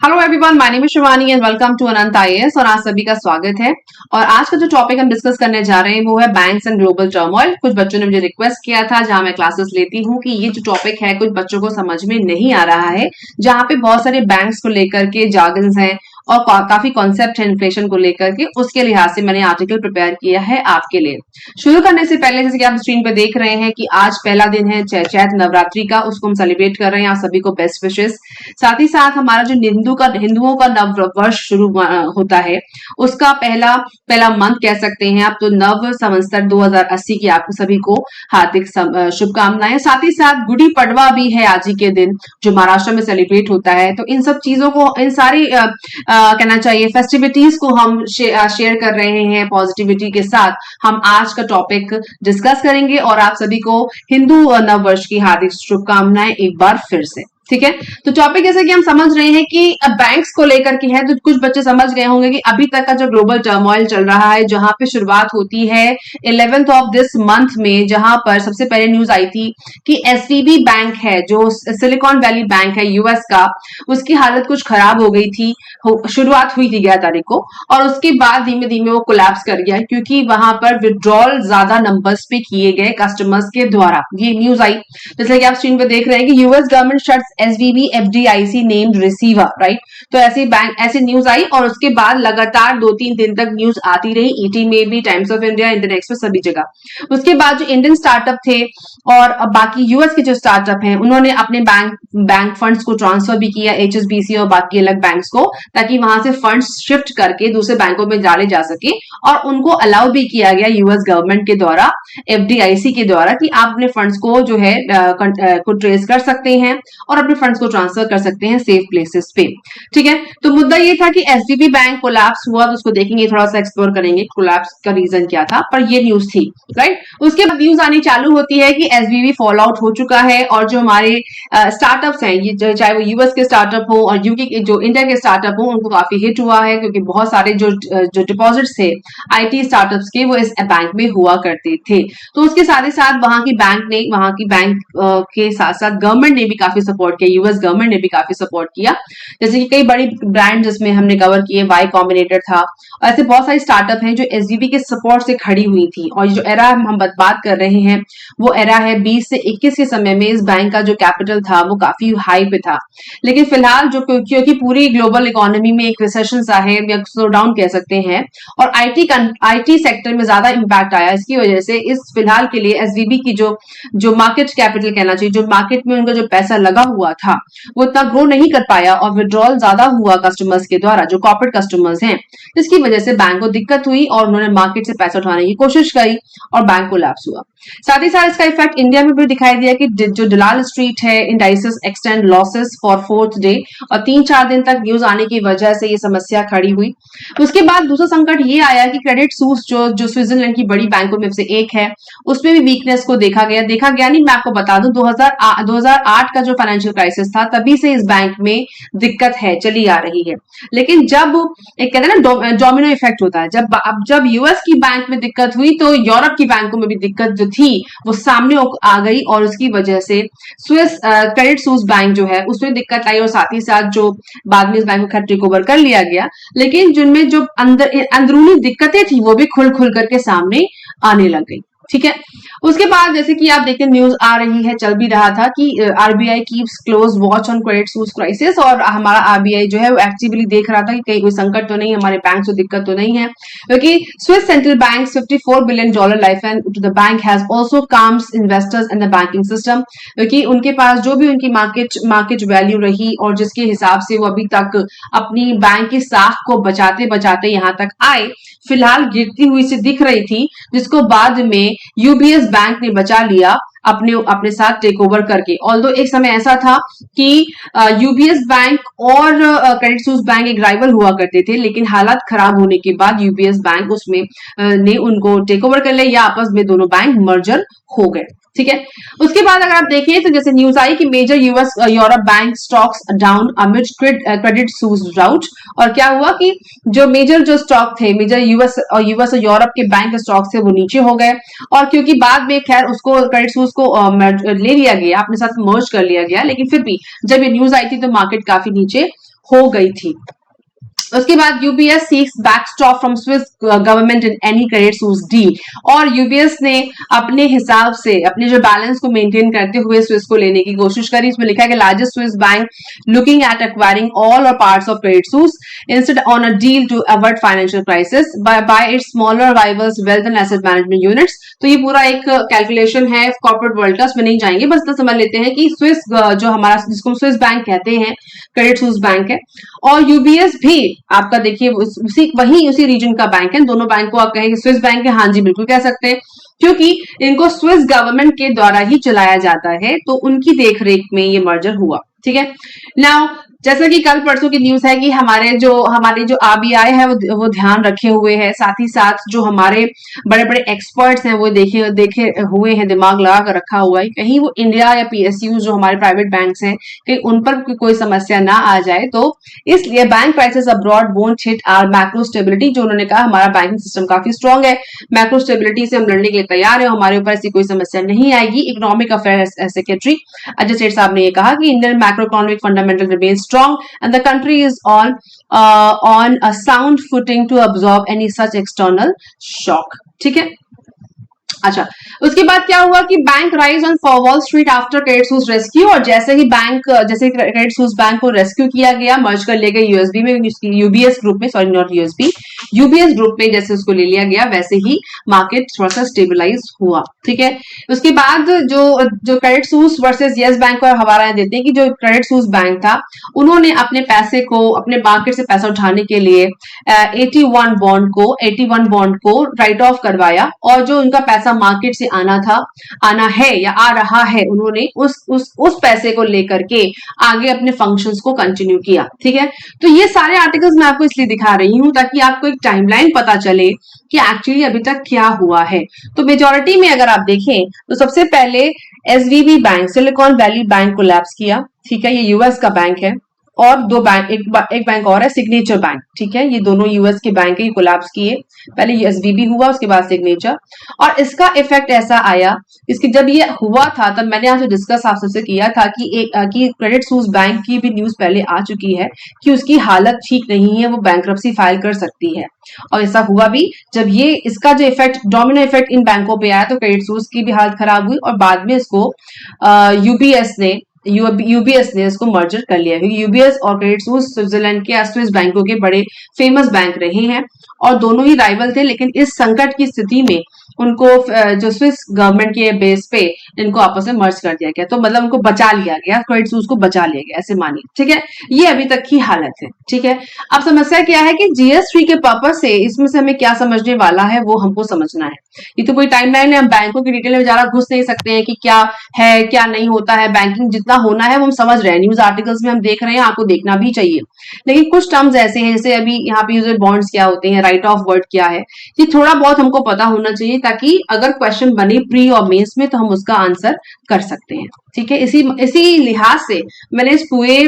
Hello everyone, my name is Shivani and welcome to Anant IAS. और आज सभी का स्वागत है। और आज का जो टॉपिक हम डिस्कस करने जा रहे हैं वो है बैंक्स एंड ग्लोबल टर्मोइल। कुछ बच्चों ने मुझे रिक्वेस्ट किया था, जहां मैं क्लासेस लेती हूँ, कि ये जो टॉपिक है कुछ बच्चों को समझ में नहीं आ रहा है, जहां पे बहुत सारे बैंक्स को लेकर के जार्गन्स हैं और काफी कॉन्सेप्ट है इन्फ्लेशन को लेकर के। उसके लिहाज से मैंने आर्टिकल प्रिपेयर किया है आपके लिए। शुरू करने से पहले, जैसे कि आप स्क्रीन पे देख रहे हैं कि आज पहला दिन है चैत नवरात्रि का, उसको हम सेलिब्रेट कर रहे हैं। आप सभी को बेस्ट विशेस। साथ ही साथ हमारा जो हिंदुओं का नव वर्ष शुरू होता है, उसका पहला पहला मंथ कह सकते हैं आप, तो नव संवत्सर 2080 की आप सभी को हार्दिक शुभकामनाएं। साथ ही साथ गुड़ी पड़वा भी है आज ही के दिन, जो महाराष्ट्र में सेलिब्रेट होता है। तो इन सब चीजों को, इन सारी कहना चाहिए फेस्टिविटीज को हम शेयर कर रहे हैं पॉजिटिविटी के साथ। हम आज का टॉपिक डिस्कस करेंगे और आप सभी को हिंदू नव वर्ष की हार्दिक शुभकामनाएं एक बार फिर से। ठीक है, तो टॉपिक जैसे कि हम समझ रहे हैं कि बैंक्स को लेकर के है, तो कुछ बच्चे समझ गए होंगे कि अभी तक का जो ग्लोबल टर्मोइल चल रहा है, जहां पे शुरुआत होती है 11th ऑफ दिस मंथ में, जहां पर सबसे पहले न्यूज आई थी कि एसवीबी बैंक है, जो सिलिकॉन वैली बैंक है यूएस का, उसकी हालत कुछ खराब हो गई थी। शुरुआत हुई थी 11 तारीख को, और उसके बाद धीमे धीमे वो कोलैप्स कर गया, क्योंकि वहां पर विड्रॉल ज्यादा नंबर्स पे किए गए कस्टमर्स के द्वारा। ये न्यूज आई, जैसे कि आप स्क्रीन पे देख रहे हैं कि US government shuts SVB FDIC named receiver, right. तो ऐसी न्यूज आई, और उसके बाद लगातार 2-3 दिन तक न्यूज आती रही, ईटी में भी, times of India, Indian express, सभी जगह। उसके बाद जो इंडियन स्टार्टअप थे और बाकी यूएस के जो स्टार्टअप हैं, उन्होंने अपने बैंक फंड्स को ट्रांसफर भी किया, एचएसबीसी और बाकी अलग बैंक्स को, ताकि वहां से फंड्स शिफ्ट करके दूसरे बैंकों में डाले जा सके। और उनको अलाउ भी किया गया यूएस गवर्नमेंट के द्वारा, एफडीआईसी के द्वारा, कि आप अपने फंड्स को जो है को ट्रेस कर सकते हैं और अपने फंड्स को ट्रांसफर कर सकते हैं सेफ प्लेसेस पे। ठीक है, तो मुद्दा ये था कि एसवीबी बैंक कोलैप्स हुआ, तो उसको देखेंगे, थोड़ा सा एक्सप्लोर करेंगे कोलैप्स का रीजन क्या था, पर ये न्यूज थी, राइट। उसके बाद न्यूज आनी चालू होती है कि एसवीबी फॉल आउट हो चुका है, और जो हमारे स्टार्टअप्स हैं, ये चाहे वो यूएस के स्टार्टअप हो और यूके के, जो इंडिया के स्टार्टअप हो, उनको काफी हिट हुआ है, क्योंकि बहुत सारे जो डिपॉजिट्स थे आईटी स्टार्टअप्स के, वो इस बैंक में हुआ करते थे। तो उसके साथ ही साथ वहां की बैंक के साथ साथ गवर्नमेंट ने भी काफी सपोर्ट किया, यूएस गवर्नमेंट ने भी काफी सपोर्ट किया। जैसे कि कई बड़ी ब्रांड जिसमें हमने कवर किए, वाई कॉम्बिनेटर था, ऐसे बहुत सारी स्टार्टअप हैं जो एसवीबी के सपोर्ट से खड़ी हुई थी। और जो एरा हम बात कर रहे हैं, वो एरा है 20 से 21 के समय में। इस बैंक का जो कैपिटल था वो काफी हाई पे था, लेकिन फिलहाल जो, क्योंकि पूरी ग्लोबल इकोनॉमी में एक रिसेशन सा है, या स्लो डाउन कह सकते हैं, और आईटी सेक्टर में ज्यादा इंपैक्ट आया, इसकी वजह से इस फिलहाल के लिए एसवीबी की जो मार्केट कैपिटल कहना चाहिए, जो मार्केट में उनका जो पैसा लगा हुआ था, वो इतना ग्रो नहीं कर पाया, और विड्रॉल ज्यादा हुआ कस्टमर्स के द्वारा, जो कॉर्पोरेट कस्टमर्स हैं। इसकी वजह से बैंक को दिक्कत हुई और उन्होंने मार्केट से पैसा उठाने की कोशिश करी, और बैंक कोलैप्स हुआ। साथ ही साथ इसका इफेक्ट इंडिया में भी दिखाई दिया कि जो दलाल स्ट्रीट है, indices extend losses for 4th day, और 3-4 दिन तक न्यूज आने की वजह से ये समस्या खड़ी हुई। उसके बाद दूसरा संकट ये आया कि क्रेडिट सूस, जो स्विट्जरलैंड की बड़ी बैंकों में से एक है, उसमें भी वीकनेस को देखा गया नहीं। मैं आपको बता दूं, 2008 का जो फाइनेंशियल क्राइसिस था, तभी से इस बैंक में दिक्कत है, चली आ रही है। लेकिन जब एक कहते हैं ना डोमिनो इफेक्ट होता है, जब यूएस की बैंक में दिक्कत हुई, तो यूरोप की बैंकों में भी दिक्कत जो थी वो सामने आ गई, और उसकी वजह से स्विस क्रेडिट सूस बैंक जो है उसमें दिक्कत आई, और साथ ही साथ जो बाद में इस बैंक को टेक ओवर कर लिया गया। लेकिन जिनमें जो अंदरूनी दिक्कतें थी, वो भी खुल करके सामने आने लग गई। ठीक है, उसके बाद जैसे कि आप देखते हैं, न्यूज आ रही है, चल भी रहा था कि RBI keeps close watch on credit sauce crisis, और हमारा आरबीआई जो है वो एक्टिवली देख रहा था कि कहीं कोई संकट तो नहीं, हमारे बैंक से दिक्कत तो नहीं है, क्योंकि Swiss central bank $54 billion lifeline to the bank has also calms investors in the banking system, क्योंकि उनके पास जो भी उनकी मार्केट वैल्यू रही, और जिसके हिसाब से वो अभी तक अपनी बैंक की साख को बचाते बचाते यहां तक आए, फिलहाल गिरती हुई से दिख रही थी, जिसको बाद में यूबीएस बैंक ने बचा लिया अपने साथ टेक ओवर करके। ऑल्दो एक समय ऐसा था कि यूबीएस बैंक और क्रेडिट सूस बैंक एक राइवल हुआ करते थे, लेकिन हालात खराब होने के बाद यूबीएस बैंक उसमें ने उनको टेक ओवर कर लिया, या आपस में दोनों बैंक मर्जर हो गए। ठीक है, उसके बाद अगर आप देखें तो जैसे न्यूज आई कि major US Europe bank stocks down amid Credit Suisse rout, और क्या हुआ कि जो मेजर जो स्टॉक थे, मेजर यूएस और यूरोप के बैंक स्टॉक थे, वो नीचे हो गए। और क्योंकि बाद में खैर उसको क्रेडिट सूस को ले लिया गया, अपने साथ मर्ज कर लिया गया, लेकिन फिर भी जब ये न्यूज आई थी तो मार्केट काफी नीचे हो गई थी। उसके बाद UBS seeks backstop from Swiss government in any credit Suisse deal, और यूबीएस ने अपने हिसाब से अपने जो बैलेंस को मेंटेन करते हुए स्विस को लेने की कोशिश करी। इसमें लिखा है कि largest Swiss bank looking at acquiring all or parts of Credit Suisse instead on a deal to avoid financial crisis by its smaller rivals wealth and asset management units. तो ये पूरा एक कैलकुलेशन है कॉर्पोरेट वर्ल्ड का, उसमें नहीं जाएंगे, बस इतना समझ लेते हैं कि स्विस जो हमारा जिसको स्विस बैंक कहते हैं क्रेडिट स्विस बैंक है, और यूबीएस भी आपका देखिए उसी रीजन का बैंक है। दोनों बैंक को आप कहेंगे स्विस बैंक है, हाँ जी बिल्कुल कह सकते हैं, क्योंकि इनको स्विस गवर्नमेंट के द्वारा ही चलाया जाता है, तो उनकी देखरेख में ये मर्जर हुआ। ठीक है, नाउ जैसा कि कल परसों की न्यूज है कि हमारी जो आरबीआई है वो ध्यान रखे हुए है, साथ ही साथ जो हमारे बड़े बड़े एक्सपर्ट्स हैं वो देखे हुए हैं, दिमाग लगा कर रखा हुआ है कहीं वो इंडिया या पीएसयू जो हमारे प्राइवेट बैंक्स हैं कहीं उन पर कोई समस्या ना आ जाए। तो इसलिए bank crisis abroad won't hit our macro stability, जो उन्होंने कहा हमारा बैंकिंग सिस्टम काफी स्ट्रांग है, मैक्रो स्टेबिलिटी से हम लड़ने के लिए तैयार है, हमारे ऊपर ऐसी कोई समस्या नहीं आएगी। इकोनॉमिक अफेयर सेक्रेटरी अजय सेठ साहब ने ये कहा कि Indian macro economic fundamental remain strong and the country is on a sound footing to absorb any such external shock। ठीक है, अच्छा उसके बाद क्या हुआ कि bank rise on wall street after Credit Suisse rescue, और जैसे क्रेडिट स्विस बैंक को रेस्क्यू किया गया, मर्ज कर लिया गया यूएसबी में, यूबीएस ग्रुप में, sorry not USB, UBS group में जैसे उसको ले लिया गया वैसे ही मार्केट थोड़ा सा स्टेबलाइज हुआ। ठीक है, उसके बाद जो Credit Suisse versus yes bank को हवाला देते हैं कि जो क्रेडिट स्विस बैंक था उन्होंने अपने पैसे को, अपने मार्केट से पैसा उठाने के लिए 81 बॉन्ड को राइट ऑफ करवाया, और जो उनका पैसा मार्केट से आना है या आ रहा है, उन्होंने उस पैसे को लेकर के आगे अपने फंक्शंस को कंटिन्यू किया। ठीक है, तो ये सारे आर्टिकल्स मैं आपको इसलिए दिखा रही हूं ताकि आपको एक टाइमलाइन पता चले कि एक्चुअली अभी तक क्या हुआ है। तो मेजॉरिटी में अगर आप देखें तो सबसे पहले SVB bank, silicon valley bank collapse किया। ठीक है, ये यूएस का बैंक है, और दो बैंक, एक बैंक और है सिग्नेचर बैंक। ठीक है, ये दोनों यूएस के बैंक है, कोलैप्स किए, पहले एसवीबी हुआ उसके बाद सिग्नेचर, और इसका इफेक्ट ऐसा आया, इसकी जब ये हुआ था तब मैंने आज डिस्कस आप सबसे किया था कि क्रेडिट स्विस बैंक की भी न्यूज पहले आ चुकी है कि उसकी हालत ठीक नहीं है, वो बैंक्रप्सी फाइल कर सकती है, और ऐसा हुआ भी। जब ये इसका जो इफेक्ट, डोमिनो इफेक्ट इन बैंकों पे आया तो क्रेडिट स्विस की भी हालत खराब हुई, और बाद में इसको यूबीएस ने इसको मर्जर कर लिया, क्योंकि यूबीएस और क्रेडिट स्विस स्विट्जरलैंड के स्विस बैंकों के बड़े फेमस बैंक रहे हैं, और दोनों ही राइवल थे, लेकिन इस संकट की स्थिति में उनको जो स्विस गवर्नमेंट के बेस पे इनको आपस में मर्ज कर दिया गया, तो मतलब उनको बचा लिया गया, क्रेडिट स्विस को बचा लिया गया, ऐसे मानिए। ठीक है, ये अभी तक की हालत है। ठीक है, अब समस्या क्या है कि जीएस3 के पर्पस से इसमें से हमें क्या समझने वाला है वो हमको समझना है। ये तो कोई टाइमलाइन है, हम बैंकों की डिटेल में ज्यादा घुस नहीं सकते हैं कि क्या है क्या नहीं होता है, बैंकिंग जितना होना है वो हम समझ रहे हैं, न्यूज आर्टिकल्स में हम देख रहे हैं, आपको देखना भी चाहिए, लेकिन कुछ टर्म्स ऐसे हैं, जैसे अभी यहाँ पे यूजर बॉन्ड्स क्या होते हैं, राइट ऑफ वर्ड क्या है, ये थोड़ा बहुत हमको पता होना चाहिए ताकि अगर क्वेश्चन बने प्री और मेंस में तो हम उसका आंसर कर सकते हैं। ठीक है, इसी लिहाज से मैंने इस पूरे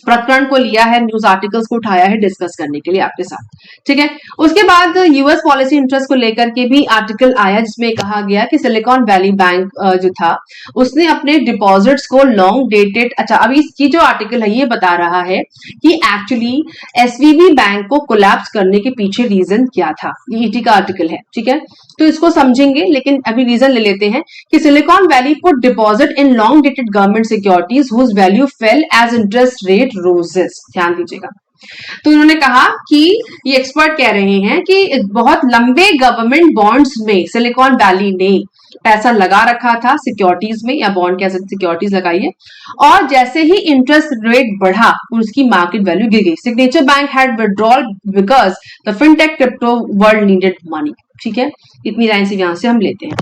प्रकरण को लिया है, न्यूज आर्टिकल्स को उठाया है डिस्कस करने के लिए आपके साथ। ठीक है, उसके बाद यूएस पॉलिसी इंटरेस्ट को लेकर के भी आर्टिकल आया जिसमें कहा गया कि सिलिकॉन वैली बैंक जो था उसने अपने डिपॉजिट्स को लॉन्ग डेटेड, अच्छा अभी इसकी जो आर्टिकल है ये बता रहा है कि एक्चुअली एसवीबी बैंक को कोलैप्स करने के पीछे रीजन क्या था, ये ईटी का आर्टिकल है। ठीक है, तो इसको समझेंगे, लेकिन अभी रीजन ले लेते हैं कि Silicon Valley put deposit in long dated government securities whose value fell as interest rate rises. ध्यान दीजिएगा, तो उन्होंने कहा कि ये एक्सपर्ट कह रहे हैं कि बहुत लंबे गवर्नमेंट बॉन्ड्स में सिलिकॉन वैली ने पैसा लगा रखा था, सिक्योरिटीज में, या बॉन्ड कह सकते सिक्योरिटीज लगाई है, और जैसे ही इंटरेस्ट रेट बढ़ा उसकी मार्केट वैल्यू गिर गई। Signature bank had withdrawal because the fintech crypto world needed money. ठीक है, इतनी लाइन से यहां से हम लेते हैं।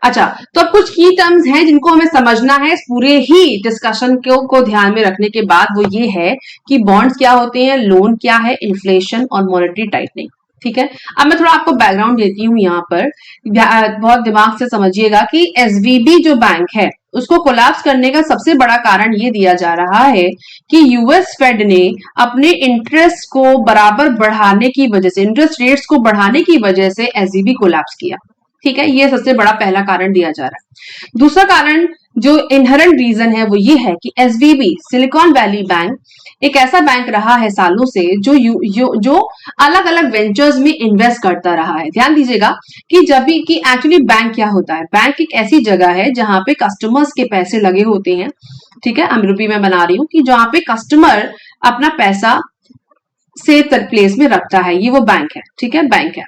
अच्छा, तो अब कुछ की टर्म्स हैं जिनको हमें समझना है इस पूरे ही डिस्कशन को ध्यान में रखने के बाद, वो ये है कि बॉन्ड्स क्या होते हैं, लोन क्या है, इन्फ्लेशन और मॉनेटरी टाइटनिंग। ठीक है, अब मैं थोड़ा आपको बैकग्राउंड देती हूँ यहाँ पर, बहुत दिमाग से समझिएगा कि एसवीबी जो बैंक है उसको कोलैप्स करने का सबसे बड़ा कारण ये दिया जा रहा है कि यूएस फेड ने अपने इंटरेस्ट को बराबर बढ़ाने की वजह से, इंटरेस्ट रेट्स को बढ़ाने की वजह से एसवीबी कोलैप्स किया। ठीक है, ये सबसे बड़ा पहला कारण दिया जा रहा है। दूसरा कारण जो इनहेरेंट रीजन है वो ये है कि एसवीबी सिलिकॉन वैली बैंक एक ऐसा बैंक रहा है सालों से जो अलग अलग वेंचर्स में इन्वेस्ट करता रहा है। ध्यान दीजिएगा कि जब भी कि एक्चुअली बैंक क्या होता है, बैंक एक ऐसी जगह है जहां पे कस्टमर्स के पैसे लगे होते हैं। ठीक है, रुपये में बना रही हूँ कि जहां पे कस्टमर अपना पैसा सेफ प्लेस में रखता है, ये वो बैंक है। ठीक है, बैंक है।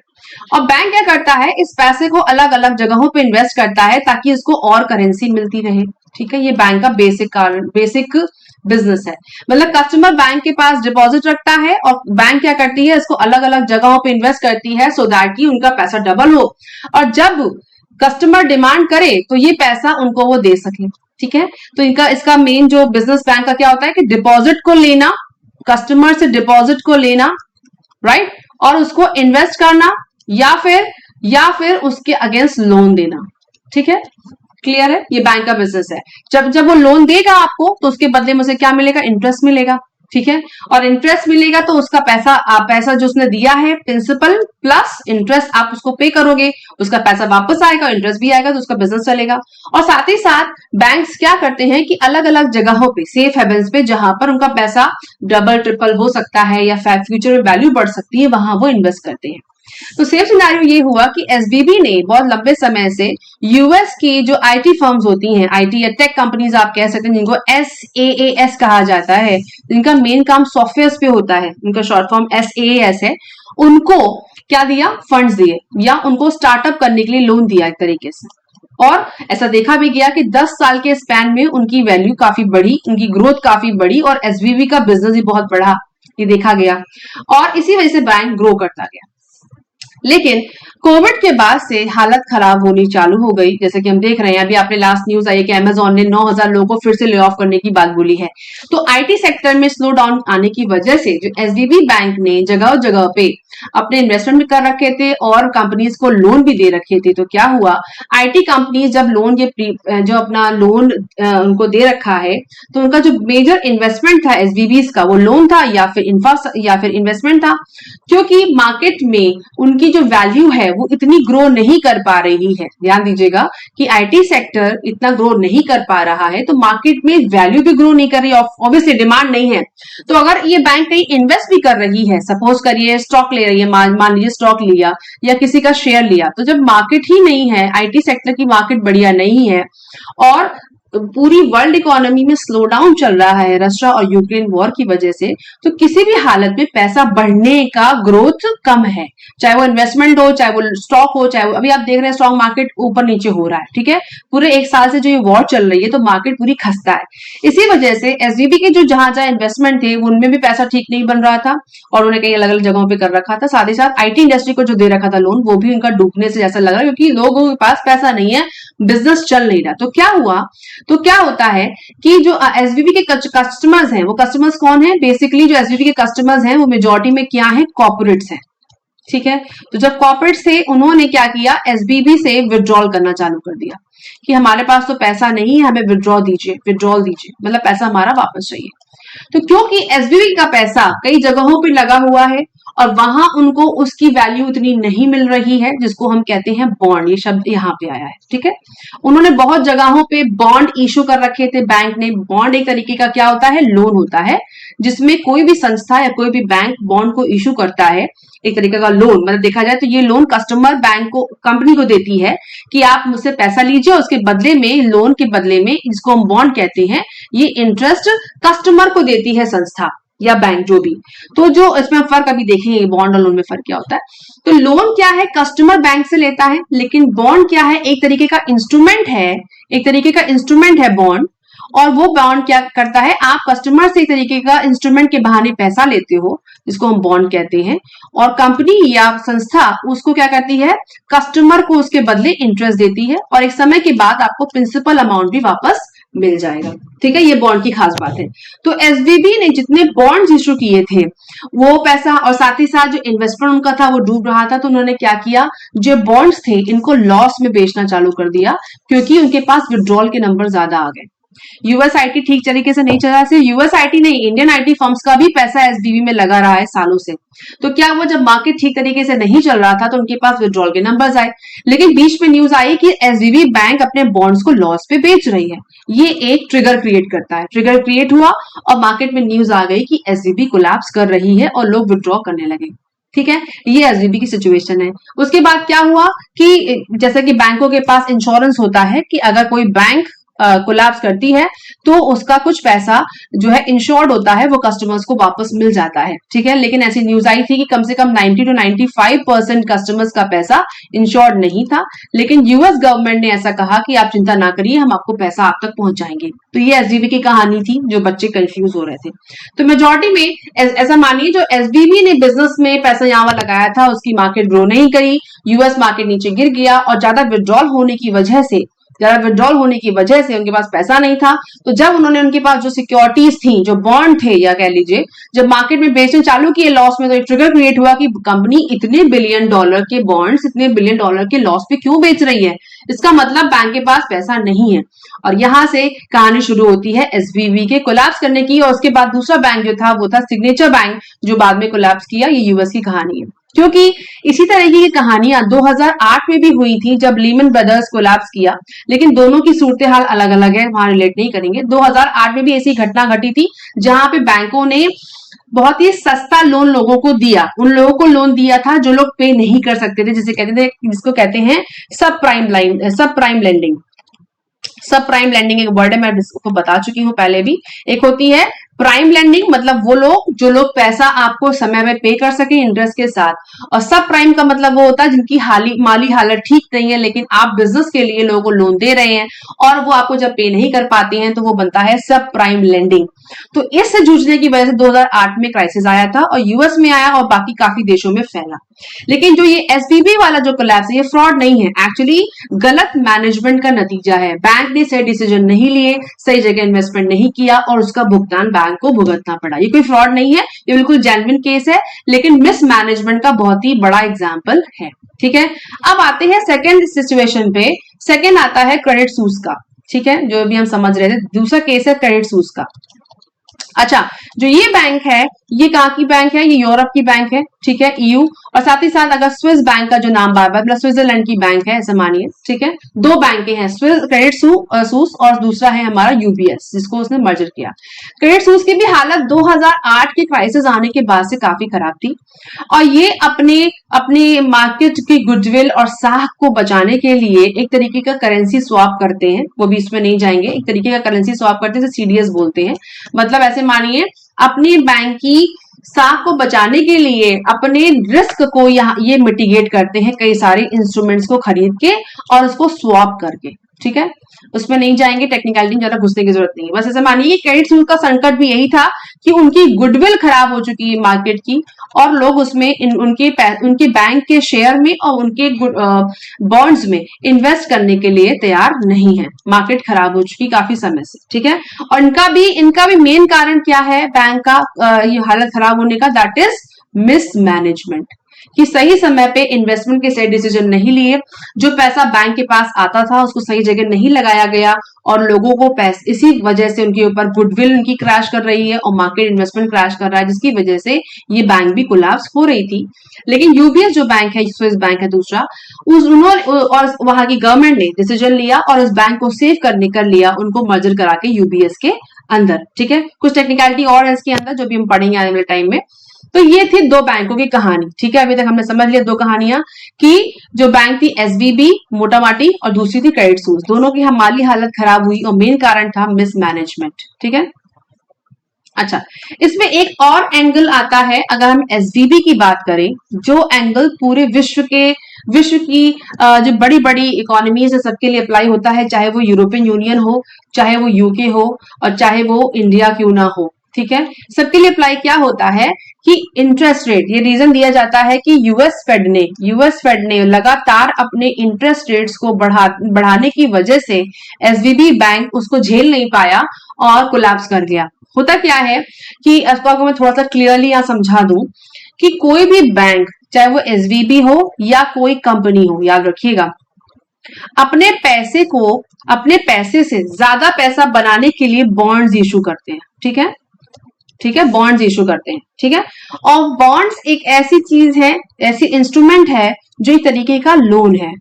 और बैंक क्या करता है, इस पैसे को अलग अलग जगहों पे इन्वेस्ट करता है ताकि इसको और करेंसी मिलती रहे। ठीक है, ये बैंक का बेसिक बिजनेस है। मतलब कस्टमर बैंक के पास डिपॉजिट रखता है और बैंक क्या करती है, इसको अलग अलग जगहों पे इन्वेस्ट करती है सो दैट कि उनका पैसा डबल हो, और जब कस्टमर डिमांड करे तो ये पैसा उनको वो दे सके। ठीक है, तो इसका मेन जो बिजनेस बैंक का क्या होता है कि डिपॉजिट को लेना, कस्टमर से डिपॉजिट को लेना, राइट, और उसको इन्वेस्ट करना या फिर उसके अगेंस्ट लोन देना। ठीक है, क्लियर है, ये बैंक का बिजनेस है। जब वो लोन देगा आपको तो उसके बदले में उसे क्या मिलेगा, इंटरेस्ट मिलेगा। ठीक है, और इंटरेस्ट मिलेगा तो उसका पैसा जो उसने दिया है, प्रिंसिपल प्लस इंटरेस्ट आप उसको पे करोगे, उसका पैसा वापस आएगा, इंटरेस्ट भी आएगा, तो उसका बिजनेस चलेगा। और साथ ही साथ बैंक्स क्या करते हैं कि अलग अलग जगहों पे, सेफ हेवन्स पे, जहां पर उनका पैसा डबल ट्रिपल हो सकता है या फ्यूचर में वैल्यू बढ़ सकती है, वहां वो इन्वेस्ट करते हैं। तो सेफ सिनेरियो ये हुआ कि एसवीबी ने बहुत लंबे समय से यूएस की जो आईटी फर्म्स होती हैं, आईटी या टेक कंपनीज आप कह सकते हैं, जिनको SaaS कहा जाता है, जिनका मेन काम सॉफ्टवेयर पे होता है, उनका शॉर्ट फॉर्म SaaS है, उनको क्या दिया, फंड्स दिए या उनको स्टार्टअप करने के लिए लोन दिया एक तरीके से। और ऐसा देखा भी गया कि 10 साल के स्पैन में उनकी वैल्यू काफी बढ़ी, उनकी ग्रोथ काफी बढ़ी और एसवीबी का बिजनेस भी बहुत बढ़ा, ये देखा गया, और इसी वजह से बैंक ग्रो करता गया। लेकिन कोविड के बाद से हालत खराब होनी चालू हो गई, जैसे कि हम देख रहे हैं, अभी आपने लास्ट न्यूज आई है कि अमेजॉन ने 9,000 लोगों को फिर से ले ऑफ करने की बात बोली है। तो आईटी सेक्टर में स्लो डाउन आने की वजह से जो एसवीबी बैंक ने जगह जगह पे अपने इन्वेस्टमेंट भी कर रखे थे और कंपनीज को लोन भी दे रखे थे, तो क्या हुआ, आईटी कंपनीज जब लोन जो अपना लोन उनको दे रखा है, तो उनका जो मेजर इन्वेस्टमेंट था एसवीबीज का, वो लोन था या फिर इन्वेस्टमेंट था, क्योंकि मार्केट में उनकी जो वैल्यू है वो इतनी ग्रो नहीं कर पा रही है। ध्यान दीजिएगा कि आईटी सेक्टर इतना ग्रो नहीं कर पा रहा है, तो मार्केट में वैल्यू भी ग्रो नहीं कर रही, ऑब्वियसली डिमांड नहीं है। तो अगर ये बैंक कहीं इन्वेस्ट भी कर रही है, सपोज करिए स्टॉक ले रही है, मान लीजिए स्टॉक लिया या किसी का शेयर लिया, तो जब मार्केट ही नहीं है, आईटी सेक्टर की मार्केट बढ़िया नहीं है और पूरी वर्ल्ड इकोनॉमी में स्लो डाउन चल रहा है रशिया और यूक्रेन वॉर की वजह से, तो किसी भी हालत में पैसा बढ़ने का ग्रोथ कम है, चाहे वो इन्वेस्टमेंट हो, चाहे वो स्टॉक हो, चाहे वो अभी आप देख रहे हैं स्टॉक मार्केट ऊपर नीचे हो रहा है। ठीक है, पूरे एक साल से जो ये वॉर चल रही है तो मार्केट पूरी खस्ता है। इसी वजह से एसवीबी के जो जहां जहां इन्वेस्टमेंट थे उनमें भी पैसा ठीक नहीं बन रहा था और उन्हें कई अलग अलग जगहों पर कर रखा था। साथ ही साथ आईटी इंडस्ट्री को जो दे रखा था लोन, वो भी उनका डूबने से जैसा लग रहा है, क्योंकि लोगों के पास पैसा नहीं है, बिजनेस चल नहीं रहा। तो क्या हुआ, तो क्या होता है कि जो एसवीबी के कस्टमर्स हैं, वो कस्टमर्स कौन है, बेसिकली जो एसवीबी के कस्टमर्स हैं वो मेजॉरिटी में क्या है, कॉर्पोरेट्स हैं। ठीक है, तो जब कॉर्पोरेट्स थे उन्होंने क्या किया, एसवीबी से विड्रॉल करना चालू कर दिया कि हमारे पास तो पैसा नहीं है, हमें विड्रॉल दीजिए, मतलब पैसा हमारा वापस चाहिए। तो क्योंकि एसवीबी का पैसा कई जगहों पे लगा हुआ है और वहां उनको उसकी वैल्यू इतनी नहीं मिल रही है, जिसको हम कहते हैं बॉन्ड, ये शब्द यहाँ पे आया है। ठीक है, उन्होंने बहुत जगहों पे बॉन्ड इशू कर रखे थे बैंक ने। बॉन्ड एक तरीके का क्या होता है, लोन होता है, जिसमें कोई भी संस्था या कोई भी बैंक बॉन्ड को इशू करता है, एक तरीके का लोन। मतलब देखा जाए तो ये लोन कस्टमर बैंक को, कंपनी को देती है कि आप मुझसे पैसा लीजिए, उसके बदले में, लोन के बदले में, जिसको हम बॉन्ड कहते हैं, ये इंटरेस्ट कस्टमर को देती है संस्था या बैंक जो भी। तो जो इसमें फर्क अभी देखेंगे, बॉन्ड और लोन में फर्क क्या होता है। तो लोन क्या है, कस्टमर बैंक से लेता है, लेकिन बॉन्ड क्या है, एक तरीके का इंस्ट्रूमेंट है, बॉन्ड। और वो बॉन्ड क्या करता है, आप कस्टमर से एक तरीके का इंस्ट्रूमेंट के बहाने पैसा लेते हो, जिसको हम बॉन्ड कहते हैं, और कंपनी या संस्था उसको क्या करती है, कस्टमर को उसके बदले इंटरेस्ट देती है और एक समय के बाद आपको प्रिंसिपल अमाउंट भी वापस मिल जाएगा। ठीक है, ये बॉन्ड की खास बात है। तो एसवीबी ने जितने बॉन्ड्स इशू किए थे वो पैसा, और साथ ही साथ जो इन्वेस्टमेंट उनका था वो डूब रहा था, तो उन्होंने क्या किया, जो बॉन्ड्स थे इनको लॉस में बेचना चालू कर दिया, क्योंकि उनके पास विड्रॉल के नंबर ज्यादा आ गए। यूएसआईटी ठीक तरीके से नहीं चल रहा, सिर्फ यूएसआईटी नहीं, इंडियन आईटी फर्म्स का भी पैसा एसबीबी में लगा रहा है सालों से। तो क्या हुआ, जब मार्केट ठीक तरीके से नहीं चल रहा था तो उनके पास विड्रॉल के नंबर्स आए, लेकिन बीच में न्यूज आई कि एसबीबी बैंक अपने बॉन्ड्स को लॉस पे बेच रही है। ये एक ट्रिगर क्रिएट करता है, ट्रिगर क्रिएट हुआ और मार्केट में न्यूज आ गई कि एसबीबी कोलैप्स कर रही है और लोग विड्रॉ करने लगे। ठीक है, ये एसबीबी की सिचुएशन है। उसके बाद क्या हुआ कि जैसे कि बैंकों के पास इंश्योरेंस होता है कि अगर कोई बैंक कोलैप्स करती है तो उसका कुछ पैसा जो है इंश्योर्ड होता है, वो कस्टमर्स को वापस मिल जाता है। ठीक है, लेकिन ऐसी न्यूज आई थी कि कम से कम 90 to 95% कस्टमर्स का पैसा इंश्योर्ड नहीं था, लेकिन यूएस गवर्नमेंट ने ऐसा कहा कि आप चिंता ना करिए, हम आपको पैसा आप तक पहुंचाएंगे। तो ये एसबीबी की कहानी थी, जो बच्चे कंफ्यूज हो रहे थे। तो मेजोरिटी में ऐसा मानिए, जो एसबीबी ने बिजनेस में पैसा यहाँ लगाया था उसकी मार्केट ग्रो नहीं करी, यूएस मार्केट नीचे गिर गया और ज्यादा विड्रॉल होने की वजह से उनके पास पैसा नहीं था। तो जब उन्होंने उनके पास जो सिक्योरिटीज थी, जो बॉन्ड थे या कह लीजिए, जब मार्केट में बेचने चालू किए लॉस में, तो एक ट्रिगर क्रिएट हुआ कि कंपनी इतने बिलियन डॉलर के बॉन्ड्स, इतने बिलियन डॉलर के लॉस पे क्यों बेच रही है, इसका मतलब बैंक के पास पैसा नहीं है। और यहां से कहानी शुरू होती है एसबीबी के कोलैप्स करने की। और उसके बाद दूसरा बैंक जो था वो था सिग्नेचर बैंक, जो बाद में कोलैप्स किया। ये यूएस की कहानी है, क्योंकि इसी तरह की कहानियां 2008 में भी हुई थी जब लीमन ब्रदर्स कोलैप्स किया, लेकिन दोनों की सूरत हाल अलग अलग है, वहां रिलेट नहीं करेंगे। 2008 में भी ऐसी घटना घटी थी जहां पे बैंकों ने बहुत ही सस्ता लोन लोगों को दिया, उन लोगों को लोन दिया था जो लोग पे नहीं कर सकते थे, जिसको कहते हैं सब प्राइम लेंडिंग। सब प्राइम लेंडिंग एक वर्ड है, मैं इसको बता चुकी हूं पहले भी। एक होती है प्राइम लेंडिंग, मतलब वो लोग जो लोग पैसा आपको समय में पे कर सके इंटरेस्ट के साथ, और सब प्राइम का मतलब वो होता है जिनकी माली हालत ठीक नहीं है, लेकिन आप बिजनेस के लिए लोगों को लोन दे रहे हैं और वो आपको जब पे नहीं कर पाते हैं तो वो बनता है सब प्राइम लेंडिंग। तो इससे जूझने की वजह से 2008 में क्राइसिस आया था और यूएस में आया और बाकी काफी देशों में फैला। लेकिन जो ये एसबीबी वाला जो कोलैप्स है, ये फ्रॉड नहीं है, एक्चुअली गलत मैनेजमेंट का नतीजा है। बैंक ने सही डिसीजन नहीं लिए, सही जगह इन्वेस्टमेंट नहीं किया और उसका भुगतान बैंक को भुगतना पड़ा। ये कोई फ्रॉड नहीं है, ये बिल्कुल जेन्युइन केस है, लेकिन मिस मैनेजमेंट का बहुत ही बड़ा एग्जाम्पल है। ठीक है, अब आते हैं सेकेंड सिचुएशन पे। सेकेंड आता है क्रेडिट सूस का। ठीक है, जो भी हम समझ रहे थे, दूसरा केस है क्रेडिट सूस का। अच्छा, जो ये बैंक है, ये कहाँ की बैंक है, ये यूरोप की बैंक है। ठीक है, ईयू। और साथ ही साथ अगर स्विस बैंक का जो नाम बार बार, मतलब स्विट्जरलैंड की बैंक है ऐसा मानिए। ठीक है, दो बैंकें हैं, स्विस क्रेडिट सूस और दूसरा है हमारा यूबीएस, जिसको उसने मर्जर किया। क्रेडिट सूस की भी हालत 2008 के क्राइसिस आने के बाद से काफी खराब थी और ये अपने मार्केट की गुडविल और साख को बचाने के लिए एक तरीके का करेंसी स्वैप करते हैं, वो भी इसमें नहीं जाएंगे। एक तरीके का करेंसी स्वैप करते हैं, सीडीएस बोलते हैं। मतलब ऐसे मानिए, अपनी बैंक की साख को बचाने के लिए अपने रिस्क को ये मिटिगेट करते हैं कई सारे इंस्ट्रूमेंट्स को खरीद के और उसको स्वैप करके। ठीक है, उसमें नहीं जाएंगे, टेक्निकलिटी ज्यादा घुसने की जरूरत नहीं है। बस ऐसा मानिए क्रेडिट सूस का संकट भी यही था कि उनकी गुडविल खराब हो चुकी है मार्केट की और लोग उसमें उनके बैंक के शेयर में और उनके बॉन्ड्स में इन्वेस्ट करने के लिए तैयार नहीं है। मार्केट खराब हो चुकी काफी समय से। ठीक है, और इनका भी मेन कारण क्या है बैंक का ये हालत खराब होने का, दैट इज मिसमैनेजमेंट, कि सही समय पे इन्वेस्टमेंट के सही डिसीजन नहीं लिए, जो पैसा बैंक के पास आता था उसको सही जगह नहीं लगाया गया और लोगों को पैसे, इसी वजह से उनके ऊपर गुडविल उनकी क्रैश कर रही है और मार्केट इन्वेस्टमेंट क्रैश कर रहा है, जिसकी वजह से ये बैंक भी कोलैप्स हो रही थी। लेकिन यूबीएस जो बैंक है, स्विस बैंक है दूसरा, और वहां की गवर्नमेंट ने डिसीजन लिया और उस बैंक को सेव कर लिया, उनको मर्जर करा के यूबीएस के अंदर। ठीक है, कुछ टेक्निकलिटी और है इसके अंदर जो भी हम पढ़ेंगे आने वाले टाइम में। तो ये थी दो बैंकों की कहानी। ठीक है, अभी तक हमने समझ लिया दो कहानियां, कि जो बैंक थी एसबीबी मोटामाटी और दूसरी थी क्रेडिट सूस। दोनों की माली हालत खराब हुई और मेन कारण था मिसमैनेजमेंट। ठीक है, अच्छा, इसमें एक और एंगल आता है अगर हम एसबीबी की बात करें, जो एंगल पूरे विश्व की जो बड़ी बड़ी इकोनॉमीज है सबके लिए अप्लाई होता है, चाहे वो यूरोपियन यूनियन हो, चाहे वो यूके हो और चाहे वो इंडिया क्यों ना हो। ठीक है, सबके लिए अप्लाई क्या होता है कि इंटरेस्ट रेट, ये रीजन दिया जाता है कि यूएस फेड ने लगातार अपने इंटरेस्ट रेट्स को बढ़ाने की वजह से एसबीबी बैंक उसको झेल नहीं पाया और कोलैप्स कर गया। होता क्या है कि आपको मैं थोड़ा सा क्लियरली यहां समझा दूं कि कोई भी बैंक, चाहे वो एसबीबी हो या कोई कंपनी हो, याद रखिएगा, अपने पैसे से ज्यादा पैसा बनाने के लिए बॉन्ड्स इशू करते हैं। ठीक है, ठीक है, बॉन्ड्स इशू करते हैं। ठीक है, और बॉन्ड्स एक ऐसी चीज है, ऐसी इंस्ट्रूमेंट है जो एक तरीके का लोन है।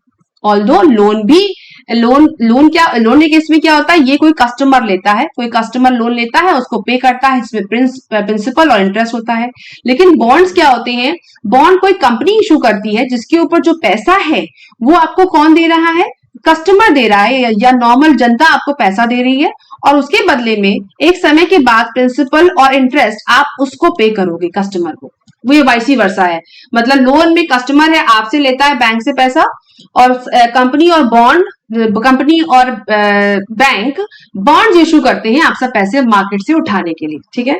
ऑल्दो लोन भी लोन के केस में क्या होता है, ये कोई कस्टमर लेता है, कोई कस्टमर लोन लेता है, उसको पे करता है, इसमें प्रिंसिपल और इंटरेस्ट होता है। लेकिन बॉन्ड्स क्या होते हैं, बॉन्ड कोई कंपनी इशू करती है जिसके ऊपर जो पैसा है वो आपको कौन दे रहा है, कस्टमर दे रहा है, या नॉर्मल जनता आपको पैसा दे रही है, और उसके बदले में एक समय के बाद प्रिंसिपल और इंटरेस्ट आप उसको पे करोगे कस्टमर को। वो ये वाइसी वर्सा है, मतलब लोन में कस्टमर है, आपसे लेता है बैंक से पैसा, और कंपनी और बैंक बॉन्ड इशू करते हैं आपसे पैसे मार्केट से उठाने के लिए। ठीक है,